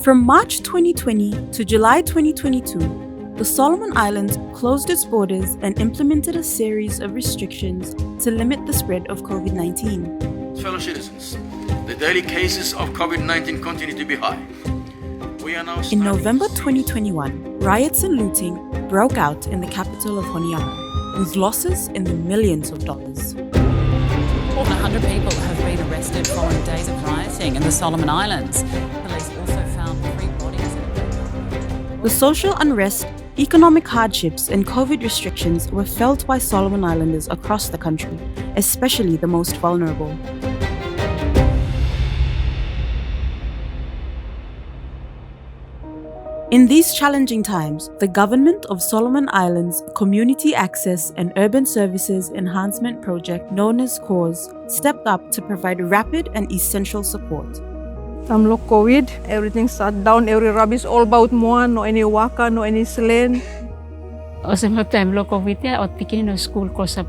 From March 2020 to July 2022, the Solomon Islands closed its borders and implemented a series of restrictions to limit the spread of COVID-19. Fellow citizens, the daily cases of COVID-19 continue to be high. In November 2021, riots and looting broke out in the capital of Honiara, with losses in the millions of dollars. More than 100 people have been arrested following days of rioting in the Solomon Islands. Police also found 3 bodies. The social unrest, economic hardships, and COVID restrictions were felt by Solomon Islanders across the country, especially the most vulnerable. In these challenging times, the government of Solomon Islands Community Access and Urban Services Enhancement project, known as CAUSE, stepped up to provide rapid and essential support. Time of COVID, everything shut down, every rubbish all about more, no any waka, no any slang. Also, time of COVID, at beginning of school course up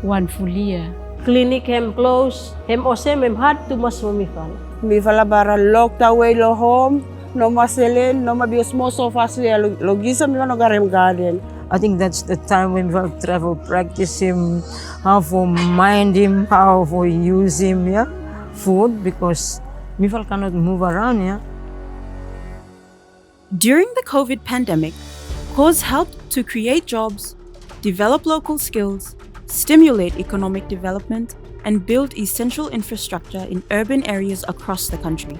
1 full year. Clinic hem closed, hem osem hem hard to mas mumifal. Mifala bara locked away lo home. No maselin, no mabios mo so fast logisa mi no garem garden. I think that's the time when we have to travel, practice him, how to mind him, how to use him, yeah, food, because Mifal cannot move around, yeah. During the COVID pandemic, CAUSE helped to create jobs, develop local skills, stimulate economic development, and build essential infrastructure in urban areas across the country.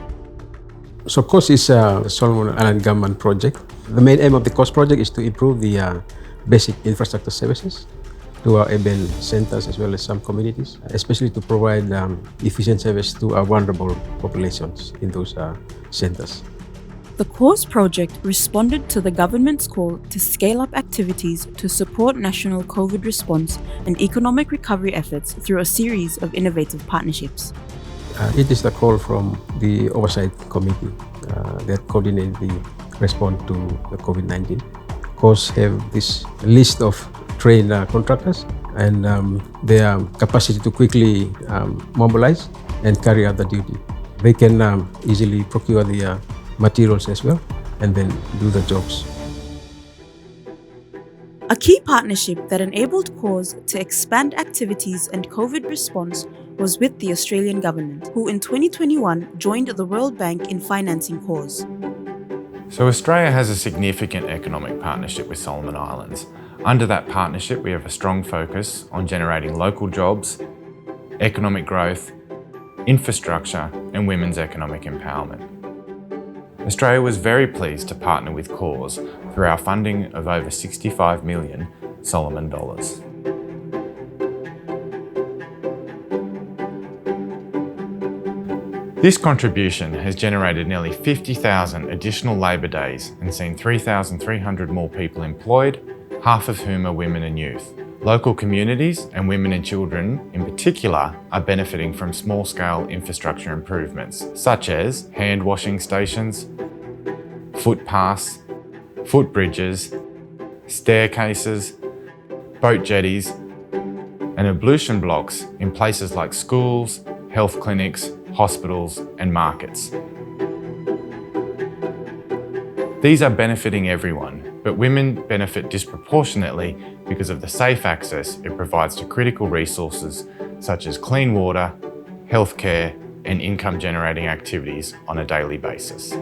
So CAUSE is a Solomon Island government project. The main aim of the CAUSE project is to improve the basic infrastructure services to our urban centers as well as some communities, especially to provide efficient service to our vulnerable populations in those centers. The CAUSE project responded to the government's call to scale up activities to support national COVID response and economic recovery efforts through a series of innovative partnerships. It is the call from the Oversight Committee that coordinate the response to the COVID-19. CAUSE have this list of trained contractors and their capacity to quickly mobilize and carry out the duty. They can easily procure the materials as well and then do the jobs. A key partnership that enabled CAUSE to expand activities and COVID response was with the Australian government, who in 2021 joined the World Bank in financing CAUSE. So Australia has a significant economic partnership with Solomon Islands. Under that partnership, we have a strong focus on generating local jobs, economic growth, infrastructure, and women's economic empowerment. Australia was very pleased to partner with CAUSE through our funding of over 65 million Solomon dollars. This contribution has generated nearly 50,000 additional labour days and seen 3,300 more people employed, half of whom are women and youth. Local communities and women and children in particular are benefiting from small-scale infrastructure improvements such as hand washing stations, footpaths, footbridges, staircases, boat jetties and ablution blocks in places like schools, health clinics, hospitals and markets. These are benefiting everyone, but women benefit disproportionately because of the safe access it provides to critical resources such as clean water, healthcare and income-generating activities on a daily basis.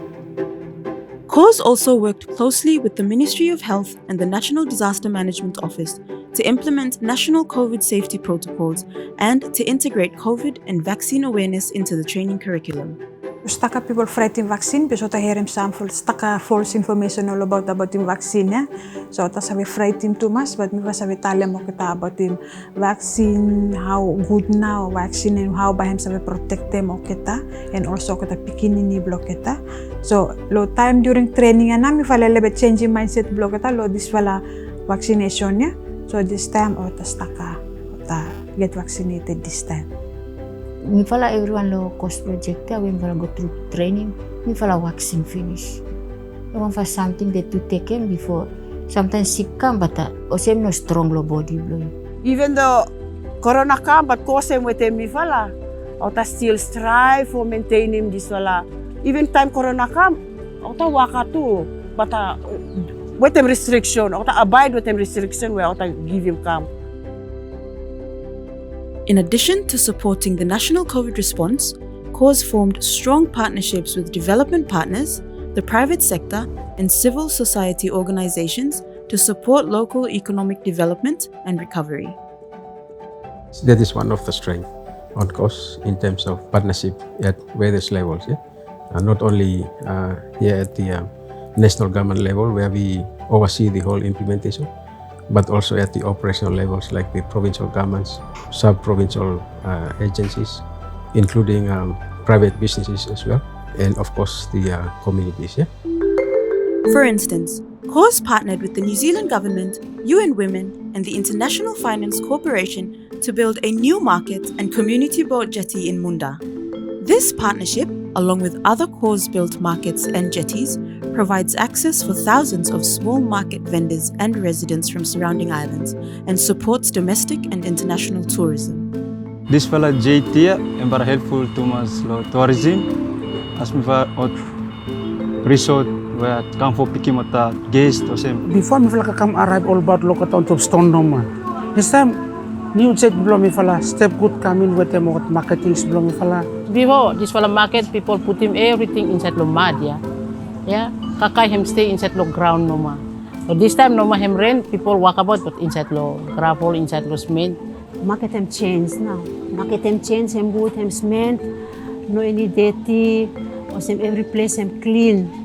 CAUSE also worked closely with the Ministry of Health and the National Disaster Management Office to implement national COVID safety protocols and to integrate COVID and vaccine awareness into the training curriculum. Staka people afraid in vaccine, because I hear him some false information all about the vaccine. Yeah? So that's why we afraid him too much, but we was tell him about him vaccine, how good now vaccine and how by him we protect them and also kita pikinin block kita. So lo time during training na mi fala lebe changing mindset block kita lo this fala vaccination ya. So this time staka get vaccinated this time. We follow everyone lo CAUSE project. We follow go through training. We follow vaccine finish. We want for something that to take in before. Sometimes sick come, but also no strong lo body blow. Even though Corona come, but CAUSE with him mi fala. Ota still strive for maintaining this wala. Even time Corona come, ota waka tu, bata with them restriction, ota abide with them restriction where ota give him come. In addition to supporting the national COVID response, CAUSE formed strong partnerships with development partners, the private sector, and civil society organizations to support local economic development and recovery. That is one of the strengths on CAUSE in terms of partnership at various levels. Yeah? Not only here at the national government level where we oversee the whole implementation, but also at the operational levels like the provincial governments, sub-provincial agencies, including private businesses as well, and of course the communities. Yeah? For instance, CAUSE partnered with the New Zealand government, UN Women, and the International Finance Corporation to build a new market and community boat jetty in Munda. This partnership, along with other CAUSE-built markets and jetties, provides access for thousands of small market vendors and residents from surrounding islands and supports domestic and international tourism. This fella jetty is very helpful to us tourism, as we have resort where come for picking up the guests or same. Before me fala come arrive all about local town to stone no man. This time new jet belong me fala step good coming with them what marketing belong me fala. Before this fella market, people put him everything inside lo mud, yeah. Kakai him stay inside lo ground no ma. So this time no ma him rent, people walk about but inside lo gravel, inside lo cement. Market him change now. Market him change, him good, him cement, no any dirty, or him every place him clean.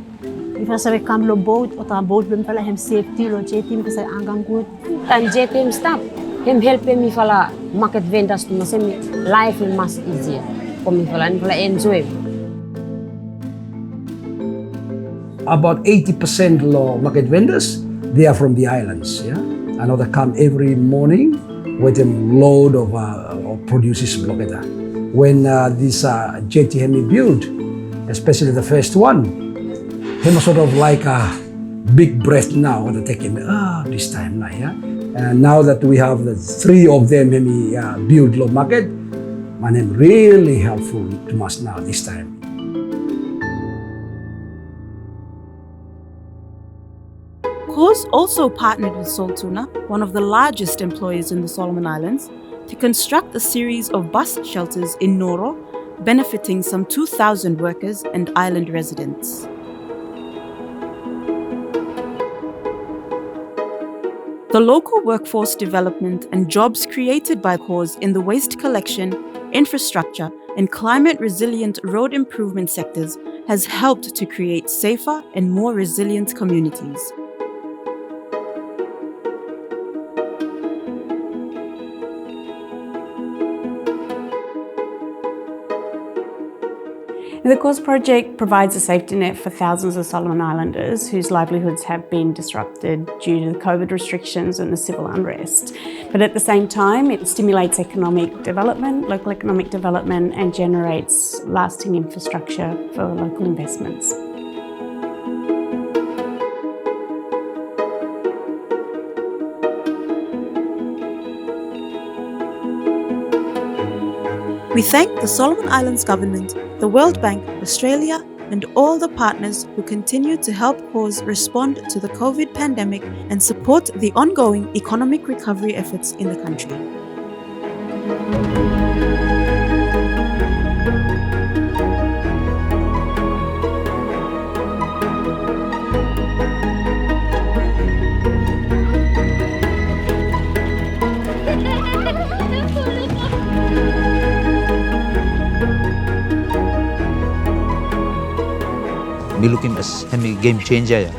If I say come lo boat, or the boat bim fala him safety lo jetty because I angam good. And jetty him stop. Him help him if fala market vendors to say life is much easier. For me fala enjoy. About 80% of market vendors, they are from the islands. Yeah, I know they come every morning with a load of produces blogger. When this jetty hemi built, especially the first one, him sort of like a big breath now when they take him. This time now, yeah. And now that we have the three of them hemi build low market, my name really helpful to us now this time. CAUSE also partnered with Soltuna, one of the largest employers in the Solomon Islands, to construct a series of bus shelters in Noro, benefiting some 2,000 workers and island residents. The local workforce development and jobs created by CAUSE in the waste collection, infrastructure, and climate-resilient road improvement sectors has helped to create safer and more resilient communities. The CAUSE project provides a safety net for thousands of Solomon Islanders whose livelihoods have been disrupted due to the COVID restrictions and the civil unrest. But at the same time, it stimulates economic development, local economic development, and generates lasting infrastructure for local investments. We thank the Solomon Islands government, the World Bank, Australia, and all the partners who continue to help CAUSE respond to the COVID pandemic and support the ongoing economic recovery efforts in the country. We look him as a game changer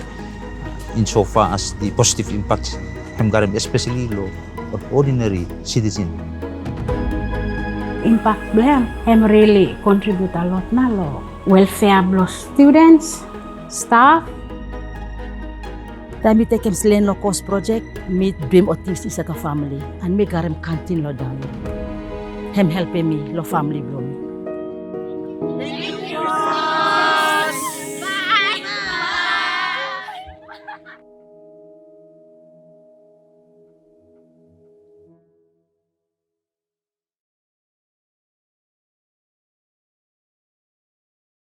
insofar as the positive impacts him got him, especially low of ordinary citizen. Impact beliau him really contribute a lot na lo. Welfare blo students, staff. Time we take him slen lo CAUSE project, meet dream autistic sa ka family, and me garam canteen lo down. Him help me lo family blo.